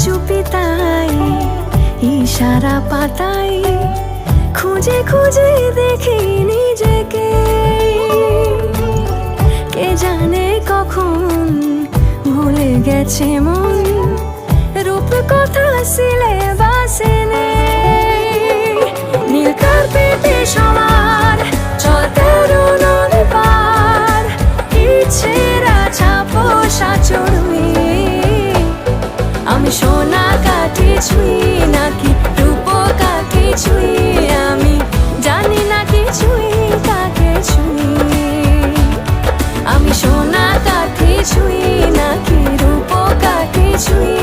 চুপি তাই ইশারা পাতাই খুঁজে খুঁজে দেখি নিজেকে। কে জানে কখন ভুলে গেছে মন, রূপ কথা সিলেবাসে নেই। নীল কার্পেটে সবার চলতে নদী পার, ইচ্ছেরা ছাপো সাচড়ুই। আমি সোনা কাঠি ছুঁই নাকি রূপ কাঠি ছুঁই, আমি জানি না কিছুই কাকে ছুঁই। আমি সোনা কাঠি ছুঁই নাকি রূপ কাঠি ছুঁই।